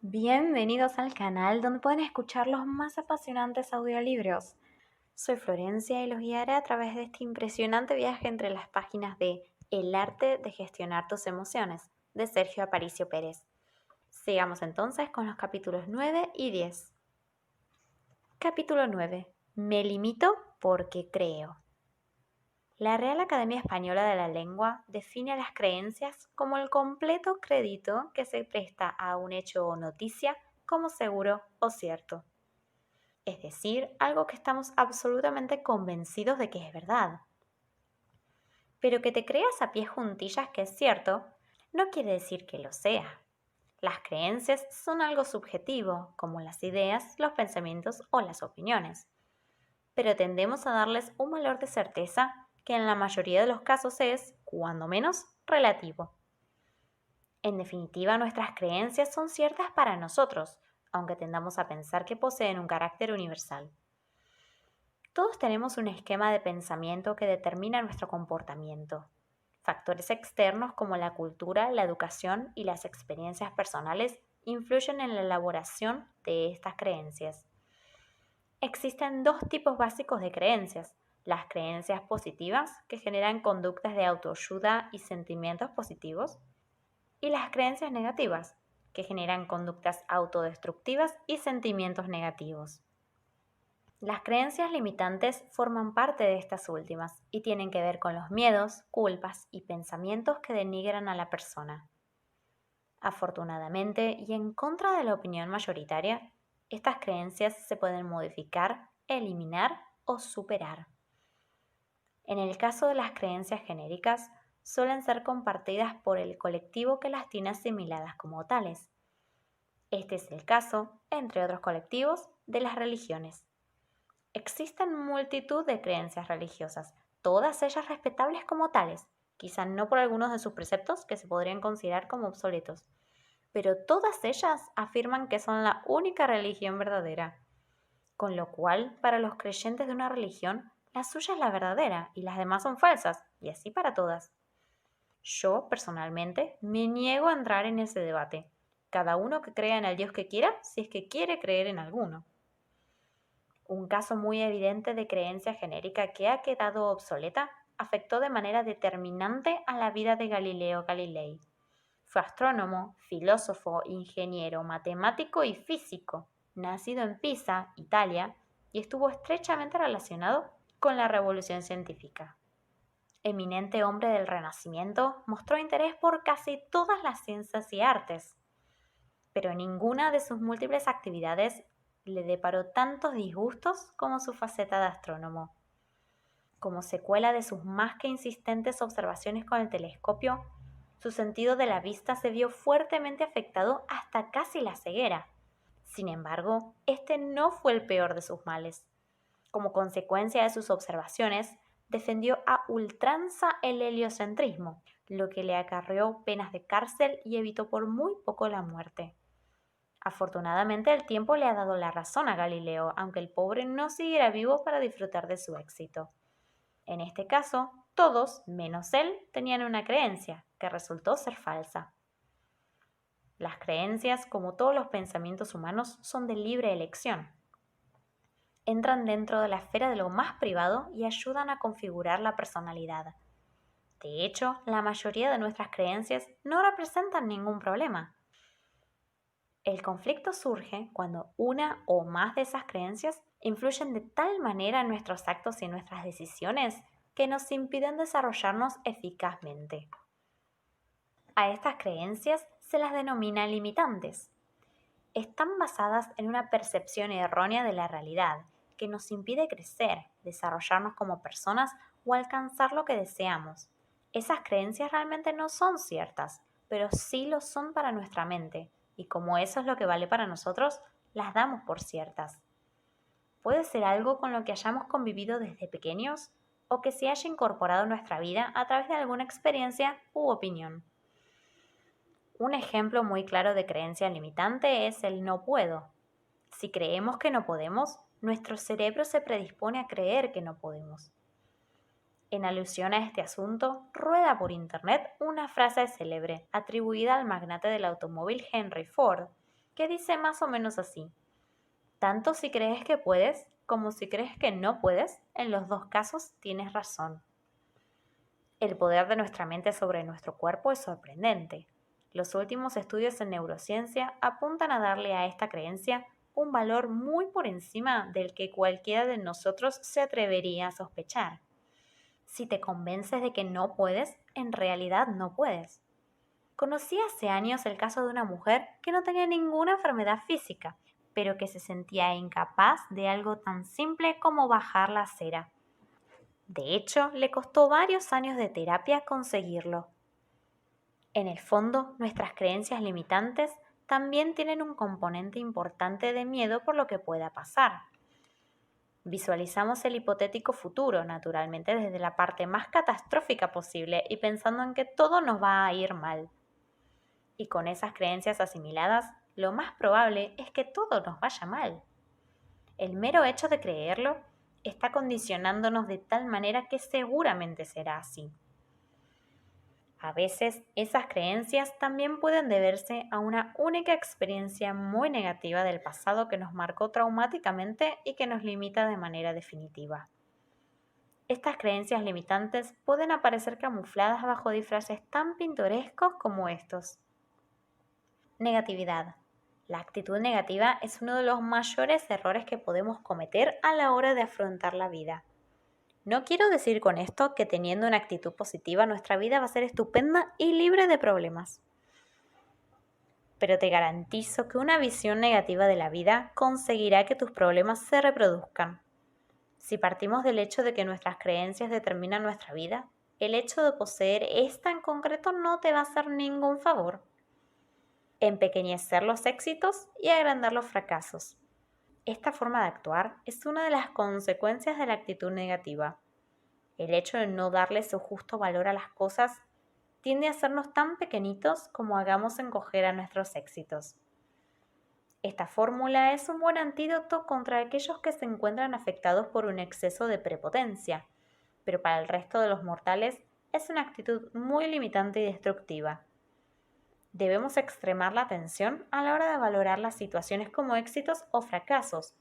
Bienvenidos al canal donde pueden escuchar los más apasionantes audiolibros. Soy Florencia y los guiaré a través de este impresionante viaje entre las páginas de El arte de gestionar tus emociones, de Sergio Aparicio Pérez. Sigamos entonces con los capítulos 9 y 10. Capítulo 9. Me limito porque creo. La Real Academia Española de la Lengua define las creencias como el completo crédito que se presta a un hecho o noticia como seguro o cierto. Es decir, algo que estamos absolutamente convencidos de que es verdad. Pero que te creas a pie juntillas que es cierto, no quiere decir que lo sea. Las creencias son algo subjetivo, como las ideas, los pensamientos o las opiniones. Pero tendemos a darles un valor de certeza que en la mayoría de los casos es, cuando menos, relativo. En definitiva, nuestras creencias son ciertas para nosotros, aunque tendamos a pensar que poseen un carácter universal. Todos tenemos un esquema de pensamiento que determina nuestro comportamiento. Factores externos como la cultura, la educación y las experiencias personales influyen en la elaboración de estas creencias. Existen dos tipos básicos de creencias: las creencias positivas, que generan conductas de autoayuda y sentimientos positivos, y las creencias negativas, que generan conductas autodestructivas y sentimientos negativos. Las creencias limitantes forman parte de estas últimas y tienen que ver con los miedos, culpas y pensamientos que denigran a la persona. Afortunadamente, y en contra de la opinión mayoritaria, estas creencias se pueden modificar, eliminar o superar. En el caso de las creencias genéricas, suelen ser compartidas por el colectivo que las tiene asimiladas como tales. Este es el caso, entre otros colectivos, de las religiones. Existen multitud de creencias religiosas, todas ellas respetables como tales, quizá no por algunos de sus preceptos que se podrían considerar como obsoletos, pero todas ellas afirman que son la única religión verdadera. Con lo cual, para los creyentes de una religión, la suya es la verdadera y las demás son falsas, y así para todas. Yo, personalmente, me niego a entrar en ese debate. Cada uno que crea en el Dios que quiera, si es que quiere creer en alguno. Un caso muy evidente de creencia genérica que ha quedado obsoleta afectó de manera determinante a la vida de Galileo Galilei. Fue astrónomo, filósofo, ingeniero, matemático y físico, nacido en Pisa, Italia, y estuvo estrechamente relacionado con la revolución científica. Eminente hombre del Renacimiento, mostró interés por casi todas las ciencias y artes, pero ninguna de sus múltiples actividades le deparó tantos disgustos como su faceta de astrónomo. Como secuela de sus más que insistentes observaciones con el telescopio, su sentido de la vista se vio fuertemente afectado hasta casi la ceguera. Sin embargo, este no fue el peor de sus males. Como consecuencia de sus observaciones, defendió a ultranza el heliocentrismo, lo que le acarreó penas de cárcel y evitó por muy poco la muerte. Afortunadamente, el tiempo le ha dado la razón a Galileo, aunque el pobre no siguiera vivo para disfrutar de su éxito. En este caso, todos, menos él, tenían una creencia, que resultó ser falsa. Las creencias, como todos los pensamientos humanos, son de libre elección. Entran dentro de la esfera de lo más privado y ayudan a configurar la personalidad. De hecho, la mayoría de nuestras creencias no representan ningún problema. El conflicto surge cuando una o más de esas creencias influyen de tal manera en nuestros actos y en nuestras decisiones que nos impiden desarrollarnos eficazmente. A estas creencias se las denomina limitantes. Están basadas en una percepción errónea de la realidad que nos impide crecer, desarrollarnos como personas o alcanzar lo que deseamos. Esas creencias realmente no son ciertas, pero sí lo son para nuestra mente, y como eso es lo que vale para nosotros, las damos por ciertas. Puede ser algo con lo que hayamos convivido desde pequeños o que se haya incorporado en nuestra vida a través de alguna experiencia u opinión. Un ejemplo muy claro de creencia limitante es el no puedo. Si creemos que no podemos, nuestro cerebro se predispone a creer que no podemos. En alusión a este asunto, rueda por internet una frase célebre atribuida al magnate del automóvil Henry Ford, que dice más o menos así: tanto si crees que puedes como si crees que no puedes, en los dos casos tienes razón. El poder de nuestra mente sobre nuestro cuerpo es sorprendente. Los últimos estudios en neurociencia apuntan a darle a esta creencia un valor muy por encima del que cualquiera de nosotros se atrevería a sospechar. Si te convences de que no puedes, en realidad no puedes. Conocí hace años el caso de una mujer que no tenía ninguna enfermedad física, pero que se sentía incapaz de algo tan simple como bajar la cera. De hecho, le costó varios años de terapia conseguirlo. En el fondo, nuestras creencias limitantes también tienen un componente importante de miedo por lo que pueda pasar. Visualizamos el hipotético futuro, naturalmente, desde la parte más catastrófica posible y pensando en que todo nos va a ir mal. Y con esas creencias asimiladas, lo más probable es que todo nos vaya mal. El mero hecho de creerlo está condicionándonos de tal manera que seguramente será así. A veces esas creencias también pueden deberse a una única experiencia muy negativa del pasado que nos marcó traumáticamente y que nos limita de manera definitiva. Estas creencias limitantes pueden aparecer camufladas bajo disfraces tan pintorescos como estos. Negatividad. La actitud negativa es uno de los mayores errores que podemos cometer a la hora de afrontar la vida. No quiero decir con esto que teniendo una actitud positiva nuestra vida va a ser estupenda y libre de problemas. Pero te garantizo que una visión negativa de la vida conseguirá que tus problemas se reproduzcan. Si partimos del hecho de que nuestras creencias determinan nuestra vida, el hecho de poseer esta en concreto no te va a hacer ningún favor. Empequeñecer los éxitos y agrandar los fracasos. Esta forma de actuar es una de las consecuencias de la actitud negativa. El hecho de no darle su justo valor a las cosas tiende a hacernos tan pequeñitos como hagamos encoger a nuestros éxitos. Esta fórmula es un buen antídoto contra aquellos que se encuentran afectados por un exceso de prepotencia, pero para el resto de los mortales es una actitud muy limitante y destructiva. Debemos extremar la atención a la hora de valorar las situaciones como éxitos o fracasos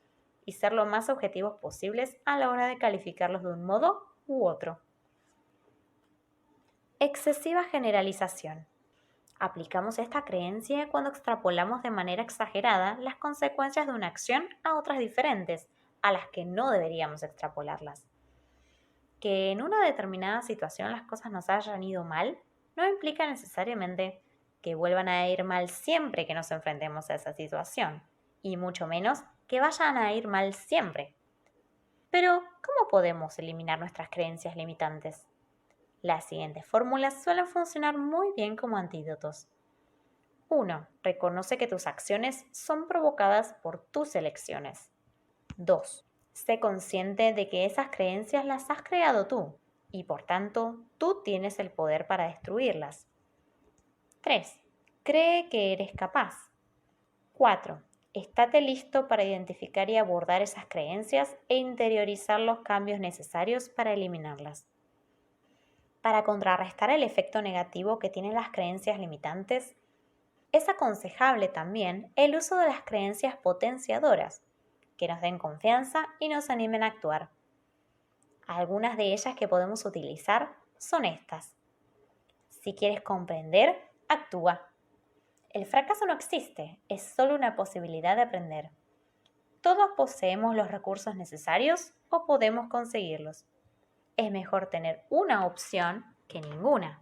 y ser lo más objetivos posibles a la hora de calificarlos de un modo u otro. Excesiva generalización. Aplicamos esta creencia cuando extrapolamos de manera exagerada las consecuencias de una acción a otras diferentes, a las que no deberíamos extrapolarlas. Que en una determinada situación las cosas nos hayan ido mal no implica necesariamente que vuelvan a ir mal siempre que nos enfrentemos a esa situación, y mucho menos que vayan a ir mal siempre. Pero, ¿cómo podemos eliminar nuestras creencias limitantes? Las siguientes fórmulas suelen funcionar muy bien como antídotos. 1. Reconoce que tus acciones son provocadas por tus elecciones. 2. Sé consciente de que esas creencias las has creado tú y por tanto tú tienes el poder para destruirlas. 3. Cree que eres capaz. 4. Estate listo para identificar y abordar esas creencias e interiorizar los cambios necesarios para eliminarlas. Para contrarrestar el efecto negativo que tienen las creencias limitantes, es aconsejable también el uso de las creencias potenciadoras, que nos den confianza y nos animen a actuar. Algunas de ellas que podemos utilizar son estas. Si quieres comprender, actúa. El fracaso no existe, es solo una posibilidad de aprender. Todos poseemos los recursos necesarios o podemos conseguirlos. Es mejor tener una opción que ninguna.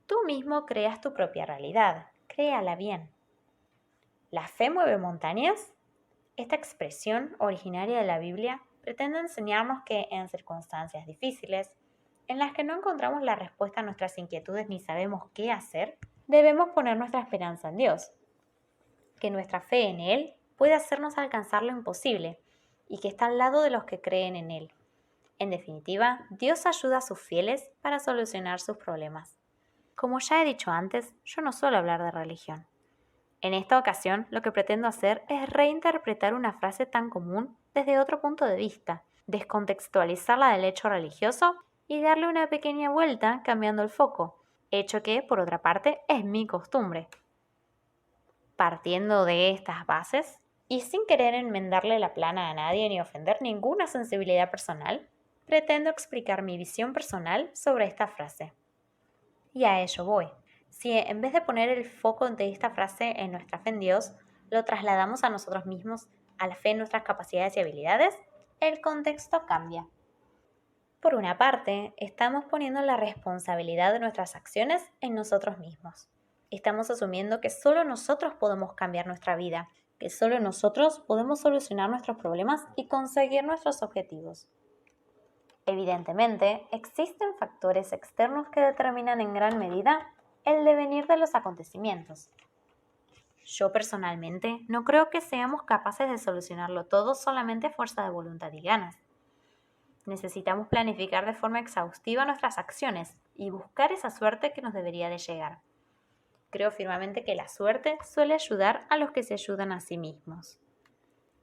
Tú mismo creas tu propia realidad, créala bien. ¿La fe mueve montañas? Esta expresión originaria de la Biblia pretende enseñarnos que en circunstancias difíciles, en las que no encontramos la respuesta a nuestras inquietudes ni sabemos qué hacer, debemos poner nuestra esperanza en Dios, que nuestra fe en Él puede hacernos alcanzar lo imposible y que está al lado de los que creen en Él. En definitiva, Dios ayuda a sus fieles para solucionar sus problemas. Como ya he dicho antes, yo no suelo hablar de religión. En esta ocasión, lo que pretendo hacer es reinterpretar una frase tan común desde otro punto de vista, descontextualizarla del hecho religioso y darle una pequeña vuelta cambiando el foco, hecho que, por otra parte, es mi costumbre. Partiendo de estas bases, y sin querer enmendarle la plana a nadie ni ofender ninguna sensibilidad personal, pretendo explicar mi visión personal sobre esta frase. Y a ello voy. Si en vez de poner el foco de esta frase en nuestra fe en Dios, lo trasladamos a nosotros mismos, a la fe en nuestras capacidades y habilidades, el contexto cambia. Por una parte, estamos poniendo la responsabilidad de nuestras acciones en nosotros mismos. Estamos asumiendo que solo nosotros podemos cambiar nuestra vida, que solo nosotros podemos solucionar nuestros problemas y conseguir nuestros objetivos. Evidentemente, existen factores externos que determinan en gran medida el devenir de los acontecimientos. Yo personalmente no creo que seamos capaces de solucionarlo todo solamente a fuerza de voluntad y ganas. Necesitamos planificar de forma exhaustiva nuestras acciones y buscar esa suerte que nos debería de llegar. Creo firmemente que la suerte suele ayudar a los que se ayudan a sí mismos.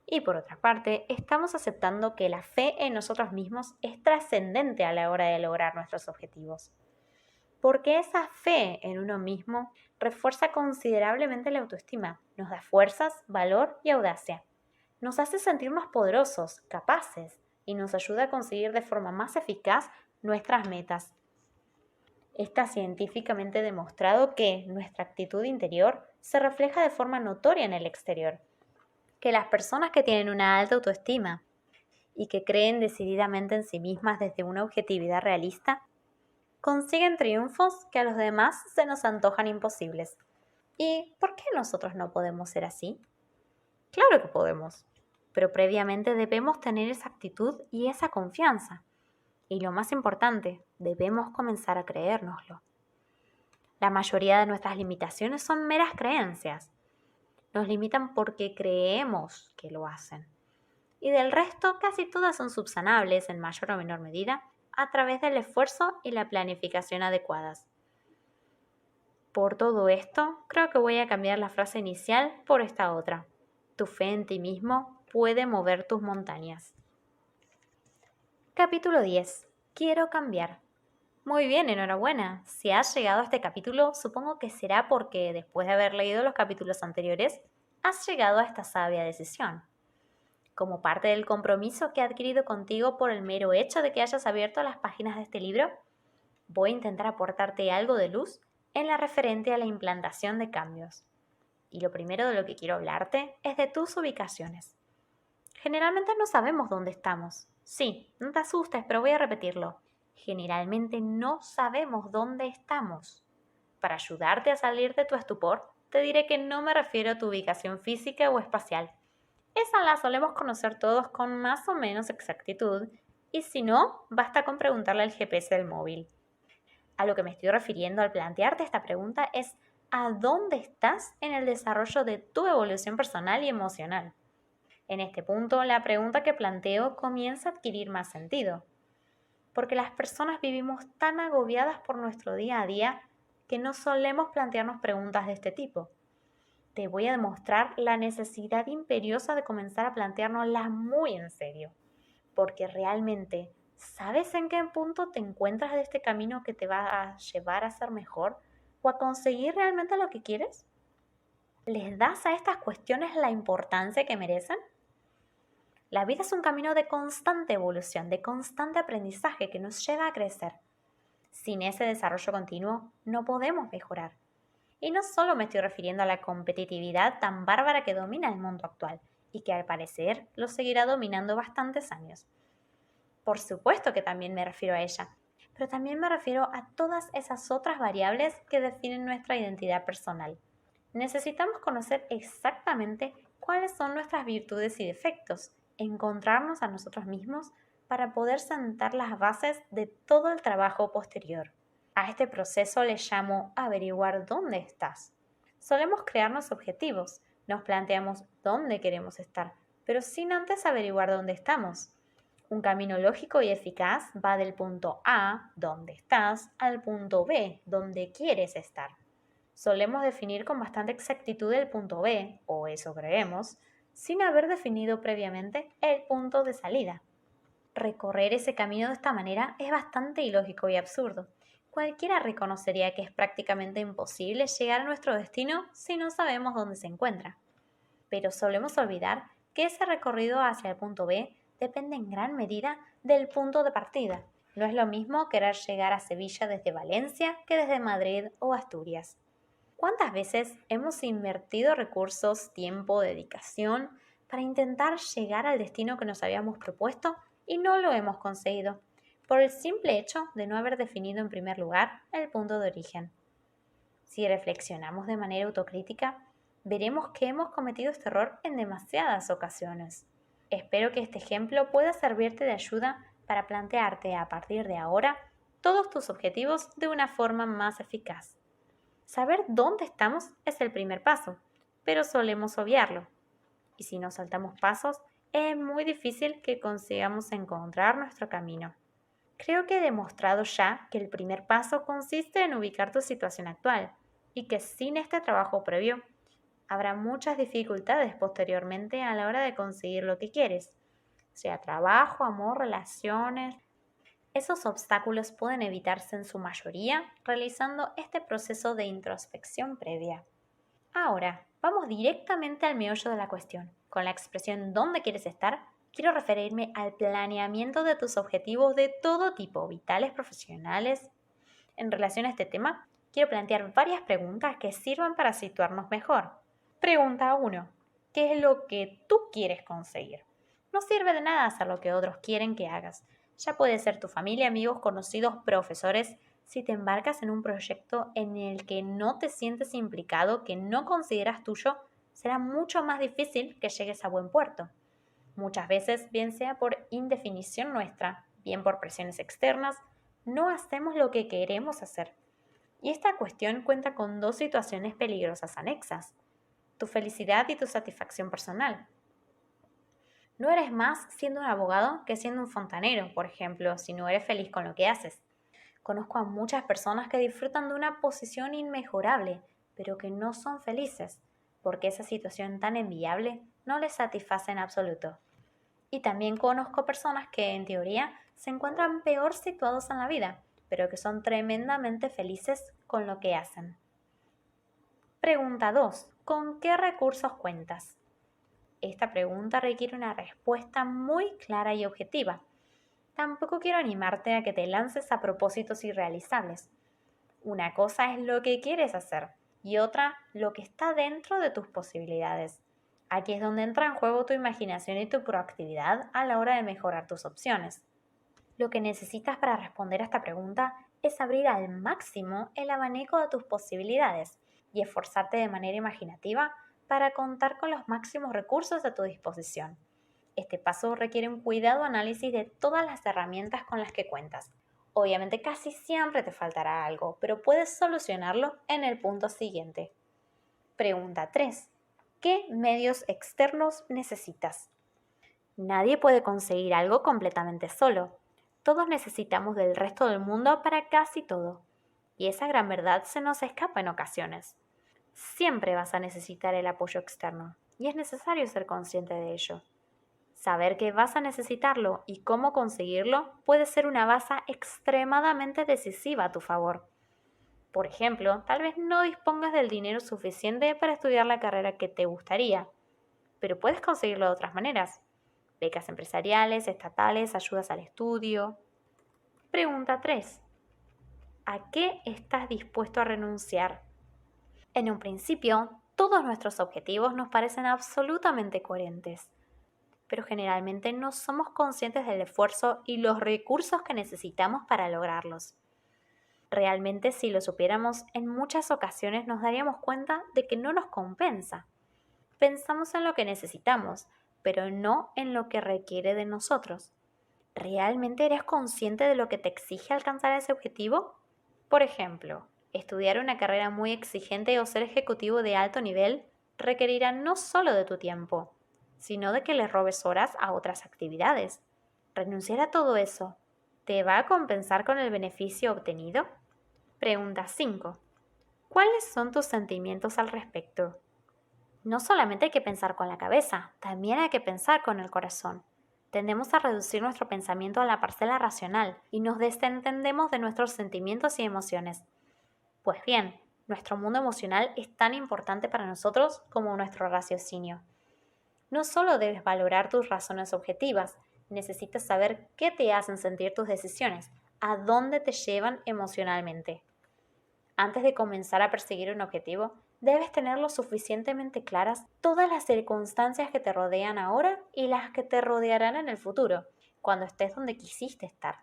Y por otra parte, estamos aceptando que la fe en nosotros mismos es trascendente a la hora de lograr nuestros objetivos. Porque esa fe en uno mismo refuerza considerablemente la autoestima, nos da fuerzas, valor y audacia. Nos hace sentirnos poderosos, capaces y nos ayuda a conseguir de forma más eficaz nuestras metas. Está científicamente demostrado que nuestra actitud interior se refleja de forma notoria en el exterior, que las personas que tienen una alta autoestima y que creen decididamente en sí mismas desde una objetividad realista, consiguen triunfos que a los demás se nos antojan imposibles. ¿Y por qué nosotros no podemos ser así? Claro que podemos, pero previamente debemos tener esa actitud y esa confianza. Y lo más importante, debemos comenzar a creérnoslo. La mayoría de nuestras limitaciones son meras creencias. Nos limitan porque creemos que lo hacen. Y del resto, casi todas son subsanables en mayor o menor medida a través del esfuerzo y la planificación adecuadas. Por todo esto, creo que voy a cambiar la frase inicial por esta otra. Tu fe en ti mismo puede mover tus montañas. Capítulo 10. Quiero cambiar. Muy bien, enhorabuena. Si has llegado a este capítulo, supongo que será porque, después de haber leído los capítulos anteriores, has llegado a esta sabia decisión. Como parte del compromiso que he adquirido contigo por el mero hecho de que hayas abierto las páginas de este libro, voy a intentar aportarte algo de luz en la referente a la implantación de cambios. Y lo primero de lo que quiero hablarte es de tus ubicaciones. Generalmente no sabemos dónde estamos. Sí, no te asustes, pero voy a repetirlo. Generalmente no sabemos dónde estamos. Para ayudarte a salir de tu estupor, te diré que no me refiero a tu ubicación física o espacial. Esa la solemos conocer todos con más o menos exactitud, y si no, basta con preguntarle al GPS del móvil. A lo que me estoy refiriendo al plantearte esta pregunta es ¿a dónde estás en el desarrollo de tu evolución personal y emocional? En este punto, la pregunta que planteo comienza a adquirir más sentido, porque las personas vivimos tan agobiadas por nuestro día a día que no solemos plantearnos preguntas de este tipo. Te voy a demostrar la necesidad imperiosa de comenzar a planteárnoslas muy en serio, porque realmente, ¿sabes en qué punto te encuentras de este camino que te va a llevar a ser mejor o a conseguir realmente lo que quieres? ¿Les das a estas cuestiones la importancia que merecen? La vida es un camino de constante evolución, de constante aprendizaje que nos lleva a crecer. Sin ese desarrollo continuo, no podemos mejorar. Y no solo me estoy refiriendo a la competitividad tan bárbara que domina el mundo actual y que al parecer lo seguirá dominando bastantes años. Por supuesto que también me refiero a ella, pero también me refiero a todas esas otras variables que definen nuestra identidad personal. Necesitamos conocer exactamente cuáles son nuestras virtudes y defectos, encontrarnos a nosotros mismos para poder sentar las bases de todo el trabajo posterior. A este proceso le llamo averiguar dónde estás. Solemos crearnos objetivos, nos planteamos dónde queremos estar, pero sin antes averiguar dónde estamos. Un camino lógico y eficaz va del punto A, donde estás, al punto B, donde quieres estar. Solemos definir con bastante exactitud el punto B, o eso creemos, sin haber definido previamente el punto de salida. Recorrer ese camino de esta manera es bastante ilógico y absurdo, Cualquiera reconocería que es prácticamente imposible llegar a nuestro destino si no sabemos dónde se encuentra. Pero solemos olvidar que ese recorrido hacia el punto B depende en gran medida del punto de partida. No es lo mismo querer llegar a Sevilla desde Valencia que desde Madrid o Asturias. ¿Cuántas veces hemos invertido recursos, tiempo, dedicación para intentar llegar al destino que nos habíamos propuesto y no lo hemos conseguido, por el simple hecho de no haber definido en primer lugar el punto de origen? Si reflexionamos de manera autocrítica, veremos que hemos cometido este error en demasiadas ocasiones. Espero que este ejemplo pueda servirte de ayuda para plantearte a partir de ahora todos tus objetivos de una forma más eficaz. Saber dónde estamos es el primer paso, pero solemos obviarlo. Y si nos saltamos pasos, es muy difícil que consigamos encontrar nuestro camino. Creo que he demostrado ya que el primer paso consiste en ubicar tu situación actual y que sin este trabajo previo habrá muchas dificultades posteriormente a la hora de conseguir lo que quieres, sea trabajo, amor, relaciones. Esos obstáculos pueden evitarse en su mayoría realizando este proceso de introspección previa. Ahora, vamos directamente al meollo de la cuestión. Con la expresión ¿dónde quieres estar? Quiero referirme al planeamiento de tus objetivos de todo tipo, vitales, profesionales. En relación a este tema, quiero plantear varias preguntas que sirvan para situarnos mejor. Pregunta 1. ¿Qué es lo que tú quieres conseguir? No sirve de nada hacer lo que otros quieren que hagas. Ya puede ser tu familia, amigos, conocidos, profesores. Si te embarcas en un proyecto en el que no te sientes implicado, que no consideras tuyo, será mucho más difícil que llegues a buen puerto. Muchas veces, bien sea por indefinición nuestra, bien por presiones externas, no hacemos lo que queremos hacer. Y esta cuestión cuenta con dos situaciones peligrosas anexas: tu felicidad y tu satisfacción personal. No eres más siendo un abogado que siendo un fontanero, por ejemplo, si no eres feliz con lo que haces. Conozco a muchas personas que disfrutan de una posición inmejorable, pero que no son felices, porque esa situación tan enviable no les satisface en absoluto. Y también conozco personas que, en teoría, se encuentran peor situados en la vida, pero que son tremendamente felices con lo que hacen. Pregunta 2. ¿Con qué recursos cuentas? Esta pregunta requiere una respuesta muy clara y objetiva. Tampoco quiero animarte a que te lances a propósitos irrealizables. Una cosa es lo que quieres hacer y otra lo que está dentro de tus posibilidades. Aquí es donde entra en juego tu imaginación y tu proactividad a la hora de mejorar tus opciones. Lo que necesitas para responder a esta pregunta es abrir al máximo el abanico de tus posibilidades y esforzarte de manera imaginativa para contar con los máximos recursos a tu disposición. Este paso requiere un cuidado análisis de todas las herramientas con las que cuentas. Obviamente casi siempre te faltará algo, pero puedes solucionarlo en el punto siguiente. Pregunta 3. ¿Qué medios externos necesitas? Nadie puede conseguir algo completamente solo. Todos necesitamos del resto del mundo para casi todo. Y esa gran verdad se nos escapa en ocasiones. Siempre vas a necesitar el apoyo externo, y es necesario ser consciente de ello. Saber que vas a necesitarlo y cómo conseguirlo puede ser una base extremadamente decisiva a tu favor. Por ejemplo, tal vez no dispongas del dinero suficiente para estudiar la carrera que te gustaría, pero puedes conseguirlo de otras maneras. Becas empresariales, estatales, ayudas al estudio. Pregunta 3. ¿A qué estás dispuesto a renunciar? En un principio, todos nuestros objetivos nos parecen absolutamente coherentes, pero generalmente no somos conscientes del esfuerzo y los recursos que necesitamos para lograrlos. Realmente, si lo supiéramos, en muchas ocasiones nos daríamos cuenta de que no nos compensa. Pensamos en lo que necesitamos, pero no en lo que requiere de nosotros. ¿Realmente eres consciente de lo que te exige alcanzar ese objetivo? Por ejemplo, estudiar una carrera muy exigente o ser ejecutivo de alto nivel requerirá no solo de tu tiempo, sino de que le robes horas a otras actividades. ¿Renunciar a todo eso te va a compensar con el beneficio obtenido? Pregunta 5. ¿Cuáles son tus sentimientos al respecto? No solamente hay que pensar con la cabeza, también hay que pensar con el corazón. Tendemos a reducir nuestro pensamiento a la parcela racional y nos desentendemos de nuestros sentimientos y emociones. Pues bien, nuestro mundo emocional es tan importante para nosotros como nuestro raciocinio. No solo debes valorar tus razones objetivas, necesitas saber qué te hacen sentir tus decisiones, a dónde te llevan emocionalmente. Antes de comenzar a perseguir un objetivo, debes tener lo suficientemente claras todas las circunstancias que te rodean ahora y las que te rodearán en el futuro, cuando estés donde quisiste estar.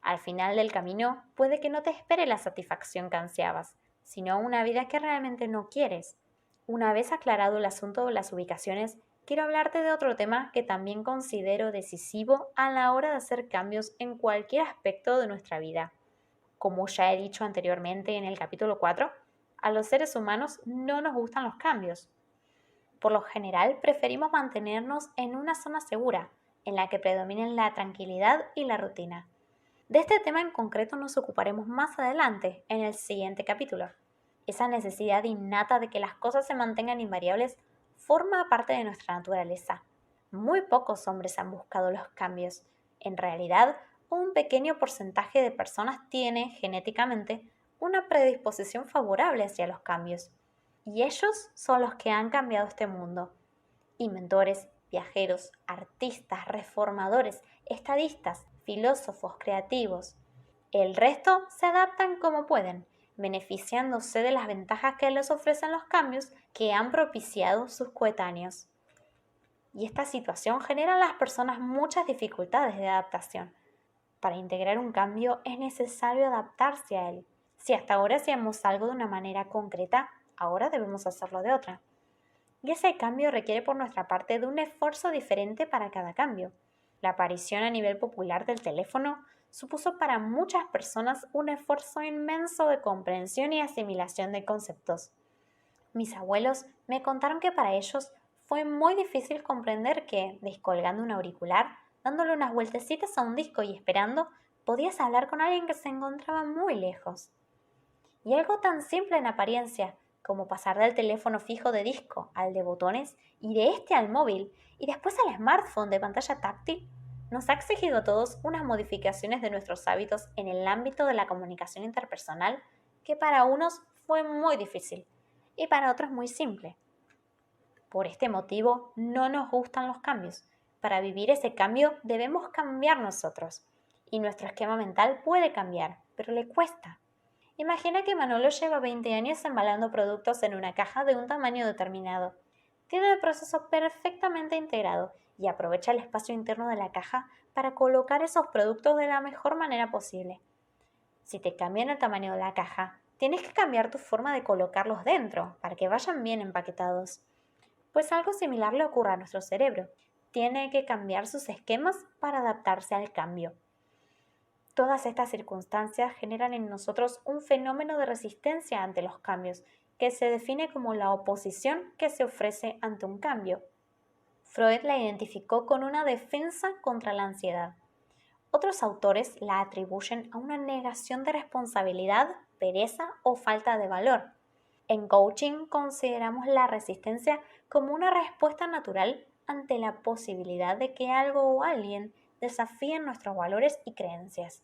Al final del camino, puede que no te espere la satisfacción que ansiabas, sino una vida que realmente no quieres. Una vez aclarado el asunto de las ubicaciones, quiero hablarte de otro tema que también considero decisivo a la hora de hacer cambios en cualquier aspecto de nuestra vida. Como ya he dicho anteriormente en el capítulo 4, a los seres humanos no nos gustan los cambios. Por lo general, preferimos mantenernos en una zona segura, en la que predominen la tranquilidad y la rutina. De este tema en concreto nos ocuparemos más adelante, en el siguiente capítulo. Esa necesidad innata de que las cosas se mantengan invariables forma parte de nuestra naturaleza. Muy pocos hombres han buscado los cambios. En realidad, un pequeño porcentaje de personas tiene, genéticamente, una predisposición favorable hacia los cambios. Y ellos son los que han cambiado este mundo. Inventores, viajeros, artistas, reformadores, estadistas, filósofos, creativos. El resto se adaptan como pueden, beneficiándose de las ventajas que les ofrecen los cambios que han propiciado sus coetáneos. Y esta situación genera a las personas muchas dificultades de adaptación. Para integrar un cambio es necesario adaptarse a él. Si hasta ahora hacíamos algo de una manera concreta, ahora debemos hacerlo de otra. Y ese cambio requiere por nuestra parte de un esfuerzo diferente para cada cambio. La aparición a nivel popular del teléfono supuso para muchas personas un esfuerzo inmenso de comprensión y asimilación de conceptos. Mis abuelos me contaron que para ellos fue muy difícil comprender que, descolgando un auricular, dándole unas vueltecitas a un disco y esperando, podías hablar con alguien que se encontraba muy lejos. Y algo tan simple en apariencia como pasar del teléfono fijo de disco al de botones y de este al móvil y después al smartphone de pantalla táctil, nos ha exigido a todos unas modificaciones de nuestros hábitos en el ámbito de la comunicación interpersonal que para unos fue muy difícil y para otros muy simple. Por este motivo no nos gustan los cambios. Para vivir ese cambio debemos cambiar nosotros y nuestro esquema mental puede cambiar, pero le cuesta. Imagina que Manolo lleva 20 años embalando productos en una caja de un tamaño determinado. Tiene el proceso perfectamente integrado y aprovecha el espacio interno de la caja para colocar esos productos de la mejor manera posible. Si te cambian el tamaño de la caja, tienes que cambiar tu forma de colocarlos dentro para que vayan bien empaquetados. Pues algo similar le ocurre a nuestro cerebro. Tiene que cambiar sus esquemas para adaptarse al cambio. Todas estas circunstancias generan en nosotros un fenómeno de resistencia ante los cambios, que se define como la oposición que se ofrece ante un cambio. Freud la identificó con una defensa contra la ansiedad. Otros autores la atribuyen a una negación de responsabilidad, pereza o falta de valor. En coaching consideramos la resistencia como una respuesta natural ante la posibilidad de que algo o alguien desafíen nuestros valores y creencias.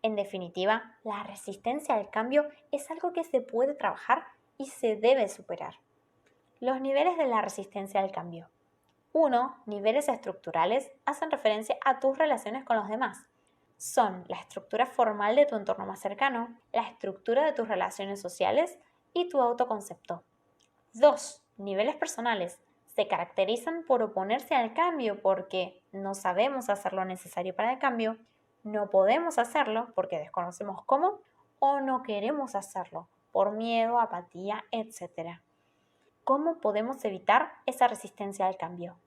En definitiva, la resistencia al cambio es algo que se puede trabajar y se debe superar. Los niveles de la resistencia al cambio. 1. Niveles estructurales hacen referencia a tus relaciones con los demás. Son la estructura formal de tu entorno más cercano, la estructura de tus relaciones sociales y tu autoconcepto. 2. Niveles personales. Se caracterizan por oponerse al cambio porque no sabemos hacer lo necesario para el cambio, no podemos hacerlo porque desconocemos cómo o no queremos hacerlo por miedo, apatía, etc. ¿Cómo podemos evitar esa resistencia al cambio?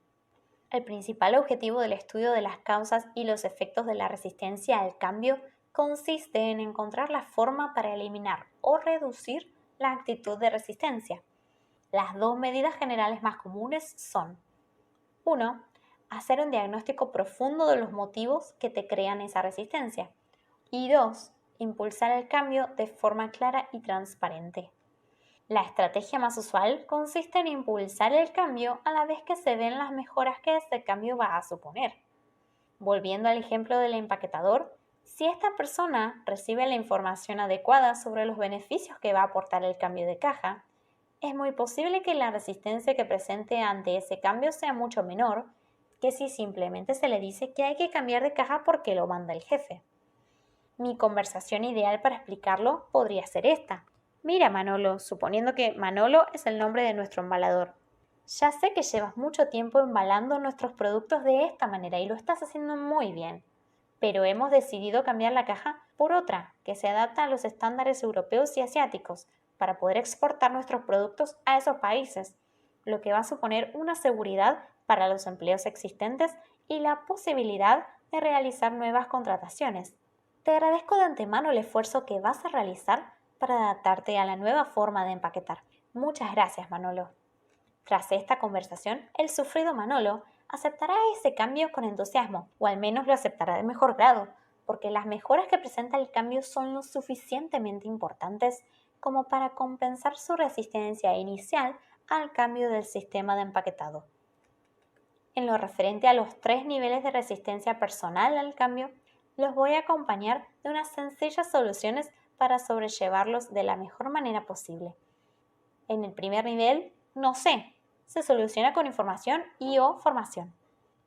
El principal objetivo del estudio de las causas y los efectos de la resistencia al cambio consiste en encontrar la forma para eliminar o reducir la actitud de resistencia. Las dos medidas generales más comunes son: 1. Hacer un diagnóstico profundo de los motivos que te crean esa resistencia. Y 2. Impulsar el cambio de forma clara y transparente. La estrategia más usual consiste en impulsar el cambio a la vez que se ven las mejoras que ese cambio va a suponer. Volviendo al ejemplo del empaquetador, si esta persona recibe la información adecuada sobre los beneficios que va a aportar el cambio de caja, es muy posible que la resistencia que presente ante ese cambio sea mucho menor que si simplemente se le dice que hay que cambiar de caja porque lo manda el jefe. Mi conversación ideal para explicarlo podría ser esta. Mira, Manolo, suponiendo que Manolo es el nombre de nuestro embalador. Ya sé que llevas mucho tiempo embalando nuestros productos de esta manera y lo estás haciendo muy bien, pero hemos decidido cambiar la caja por otra que se adapta a los estándares europeos y asiáticos para poder exportar nuestros productos a esos países, lo que va a suponer una seguridad para los empleos existentes y la posibilidad de realizar nuevas contrataciones. Te agradezco de antemano el esfuerzo que vas a realizar para adaptarte a la nueva forma de empaquetar. Muchas gracias, Manolo. Tras esta conversación, el sufrido Manolo aceptará ese cambio con entusiasmo, o al menos lo aceptará de mejor grado, porque las mejoras que presenta el cambio son lo suficientemente importantes como para compensar su resistencia inicial al cambio del sistema de empaquetado. En lo referente a los 3 niveles de resistencia personal al cambio, los voy a acompañar de unas sencillas soluciones para sobrellevarlos de la mejor manera posible. En el primer nivel, no sé, se soluciona con información y o formación.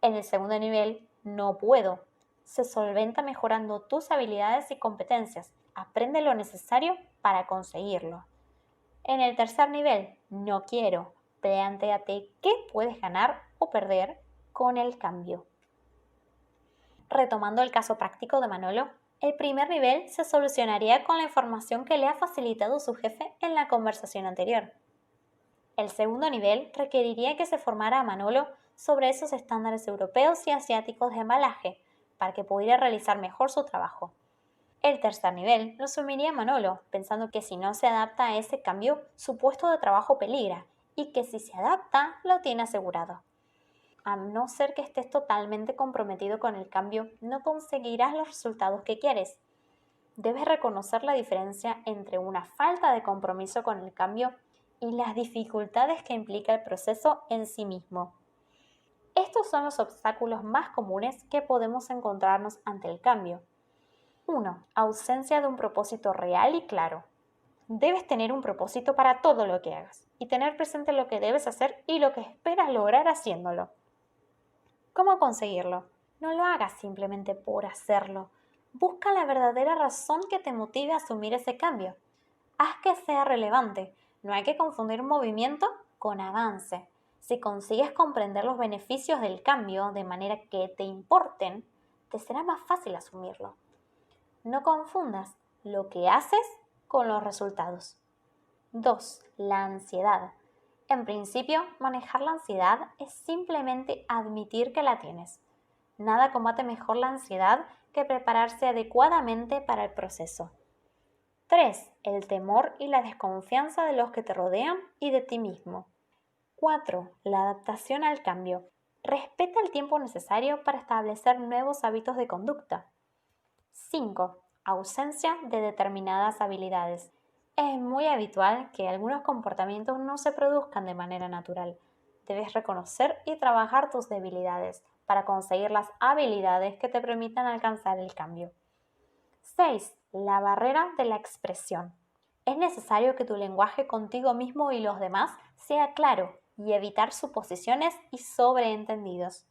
En el segundo nivel, no puedo, se solventa mejorando tus habilidades y competencias. Aprende lo necesario para conseguirlo. En el tercer nivel, no quiero, plantéate qué puedes ganar o perder con el cambio. Retomando el caso práctico de Manolo, el primer nivel se solucionaría con la información que le ha facilitado su jefe en la conversación anterior. El segundo nivel requeriría que se formara a Manolo sobre esos estándares europeos y asiáticos de embalaje para que pudiera realizar mejor su trabajo. El tercer nivel lo asumiría Manolo, pensando que si no se adapta a ese cambio, su puesto de trabajo peligra y que si se adapta, lo tiene asegurado. A no ser que estés totalmente comprometido con el cambio, no conseguirás los resultados que quieres. Debes reconocer la diferencia entre una falta de compromiso con el cambio y las dificultades que implica el proceso en sí mismo. Estos son los obstáculos más comunes que podemos encontrarnos ante el cambio. 1. Ausencia de un propósito real y claro. Debes tener un propósito para todo lo que hagas y tener presente lo que debes hacer y lo que esperas lograr haciéndolo. ¿Cómo conseguirlo? No lo hagas simplemente por hacerlo. Busca la verdadera razón que te motive a asumir ese cambio. Haz que sea relevante. No hay que confundir movimiento con avance. Si consigues comprender los beneficios del cambio de manera que te importen, te será más fácil asumirlo. No confundas lo que haces con los resultados. 2. La ansiedad. En principio, manejar la ansiedad es simplemente admitir que la tienes. Nada combate mejor la ansiedad que prepararse adecuadamente para el proceso. 3. El temor y la desconfianza de los que te rodean y de ti mismo. 4. La adaptación al cambio. Respeta el tiempo necesario para establecer nuevos hábitos de conducta. 5. Ausencia de determinadas habilidades. Es muy habitual que algunos comportamientos no se produzcan de manera natural. Debes reconocer y trabajar tus debilidades para conseguir las habilidades que te permitan alcanzar el cambio. 6. La barrera de la expresión. Es necesario que tu lenguaje contigo mismo y los demás sea claro y evitar suposiciones y sobreentendidos.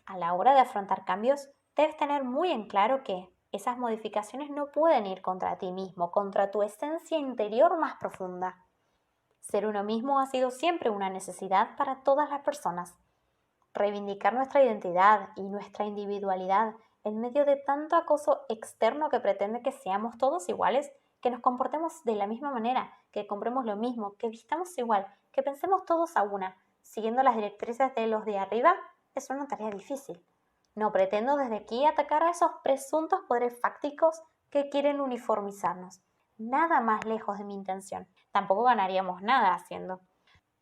A la hora de afrontar cambios, debes tener muy en claro que esas modificaciones no pueden ir contra ti mismo, contra tu esencia interior más profunda. Ser uno mismo ha sido siempre una necesidad para todas las personas. Reivindicar nuestra identidad y nuestra individualidad en medio de tanto acoso externo que pretende que seamos todos iguales, que nos comportemos de la misma manera, que compremos lo mismo, que vistamos igual, que pensemos todos a una, siguiendo las directrices de los de arriba, es una tarea difícil. No pretendo desde aquí atacar a esos presuntos poderes fácticos que quieren uniformizarnos. Nada más lejos de mi intención. Tampoco ganaríamos nada haciendo.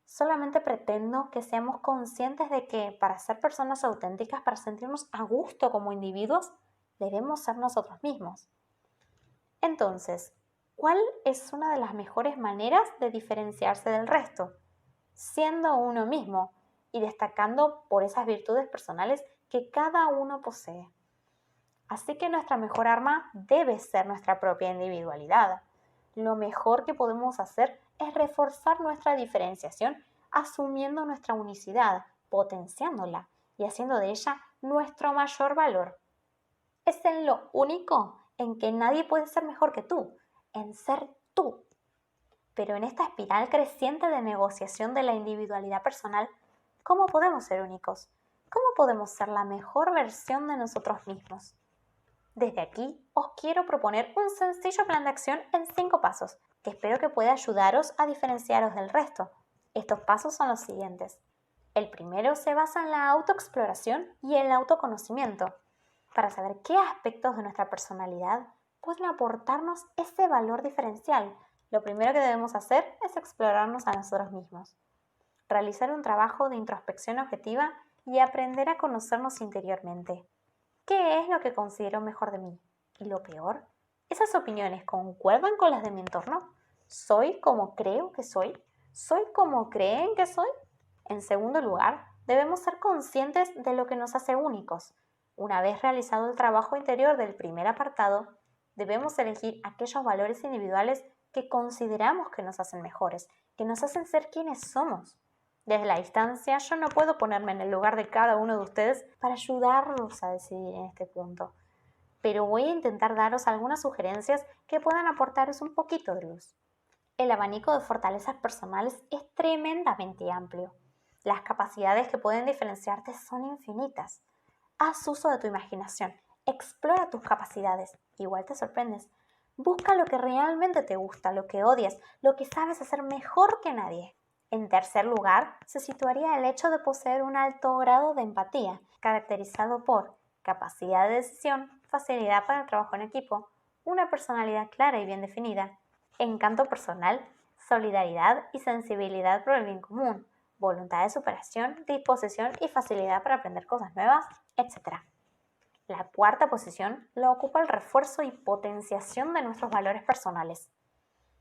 Solamente pretendo que seamos conscientes de que para ser personas auténticas, para sentirnos a gusto como individuos, debemos ser nosotros mismos. Entonces, ¿Cuál es una de las mejores maneras de diferenciarse del resto? Siendo uno mismo y destacando por esas virtudes personales que cada uno posee. Así que nuestra mejor arma debe ser nuestra propia individualidad. Lo mejor que podemos hacer es reforzar nuestra diferenciación asumiendo nuestra unicidad, potenciándola y haciendo de ella nuestro mayor valor. Es en lo único en que nadie puede ser mejor que tú, en ser tú. Pero en esta espiral creciente de negociación de la individualidad personal, ¿cómo podemos ser únicos? ¿Cómo podemos ser la mejor versión de nosotros mismos? Desde aquí os quiero proponer un sencillo plan de acción en 5 pasos, que espero que pueda ayudaros a diferenciaros del resto. Estos pasos son los siguientes. El primero se basa en la autoexploración y el autoconocimiento, para saber qué aspectos de nuestra personalidad pueden aportarnos ese valor diferencial. Lo primero que debemos hacer es explorarnos a nosotros mismos, realizar un trabajo de introspección objetiva y aprender a conocernos interiormente. ¿Qué es lo que considero mejor de mí? Y lo peor, ¿esas opiniones concuerdan con las de mi entorno? ¿Soy como creo que soy? ¿Soy como creen que soy? En segundo lugar, debemos ser conscientes de lo que nos hace únicos. Una vez realizado el trabajo interior del primer apartado, debemos elegir aquellos valores individuales que consideramos que nos hacen mejores, que nos hacen ser quienes somos. Desde la distancia, yo no puedo ponerme en el lugar de cada uno de ustedes para ayudarlos a decidir en este punto, pero voy a intentar daros algunas sugerencias que puedan aportaros un poquito de luz. El abanico de fortalezas personales es tremendamente amplio. Las capacidades que pueden diferenciarte son infinitas. Haz uso de tu imaginación, explora tus capacidades, igual te sorprendes. Busca lo que realmente te gusta, lo que odias, lo que sabes hacer mejor que nadie. En tercer lugar, se situaría el hecho de poseer un alto grado de empatía, caracterizado por capacidad de decisión, facilidad para el trabajo en equipo, una personalidad clara y bien definida, encanto personal, solidaridad y sensibilidad por el bien común, voluntad de superación, disposición y facilidad para aprender cosas nuevas, etc. La cuarta posición la ocupa el refuerzo y potenciación de nuestros valores personales.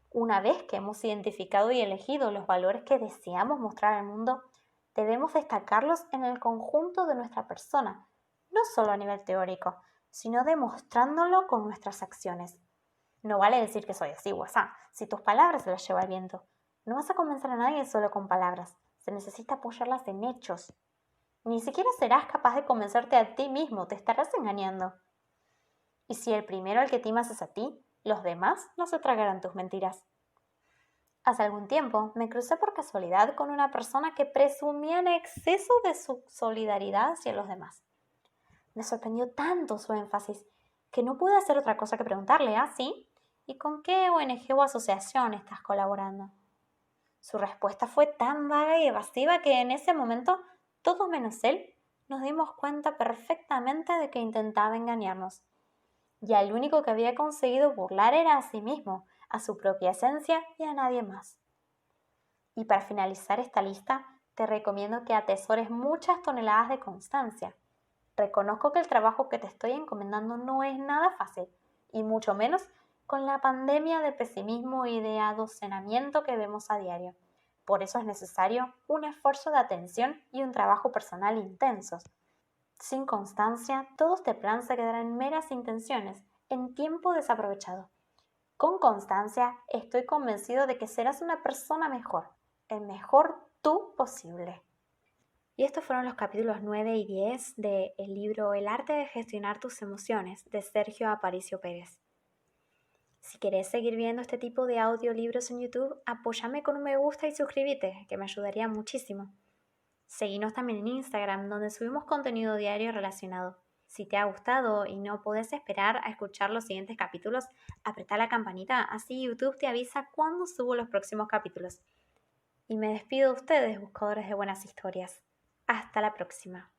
Una vez que hemos identificado y elegido los valores que deseamos mostrar al mundo, debemos destacarlos en el conjunto de nuestra persona, no solo a nivel teórico, sino demostrándolo con nuestras acciones. No vale decir que soy así o asá, si tus palabras se las lleva el viento. No vas a convencer a nadie solo con palabras, se necesita apoyarlas en hechos. Ni siquiera serás capaz de convencerte a ti mismo, te estarás engañando. Y si el primero al que timas es a ti, los demás no se tragarán tus mentiras. Hace algún tiempo me crucé por casualidad con una persona que presumía en exceso de su solidaridad hacia los demás. Me sorprendió tanto su énfasis que no pude hacer otra cosa que preguntarle, ¿ah, sí? ¿Y con qué ONG o asociación estás colaborando? Su respuesta fue tan vaga y evasiva que en ese momento, todos menos él, nos dimos cuenta perfectamente de que intentaba engañarnos. Y al único que había conseguido burlar era a sí mismo, a su propia esencia y a nadie más. Y para finalizar esta lista, te recomiendo que atesores muchas toneladas de constancia. Reconozco que el trabajo que te estoy encomendando no es nada fácil, y mucho menos con la pandemia de pesimismo y de adocenamiento que vemos a diario. Por eso es necesario un esfuerzo de atención y un trabajo personal intensos. Sin constancia, todo este plan se quedará en meras intenciones, en tiempo desaprovechado. Con constancia, estoy convencido de que serás una persona mejor, el mejor tú posible. Y estos fueron los capítulos 9 y 10 del libro El arte de gestionar tus emociones, de Sergio Aparicio Pérez. Si querés seguir viendo este tipo de audiolibros en YouTube, apóyame con un me gusta y suscríbete, que me ayudaría muchísimo. Seguinos también en Instagram, donde subimos contenido diario relacionado. Si te ha gustado y no podés esperar a escuchar los siguientes capítulos, apretá la campanita, así YouTube te avisa cuando subo los próximos capítulos. Y me despido de ustedes, buscadores de buenas historias. Hasta la próxima.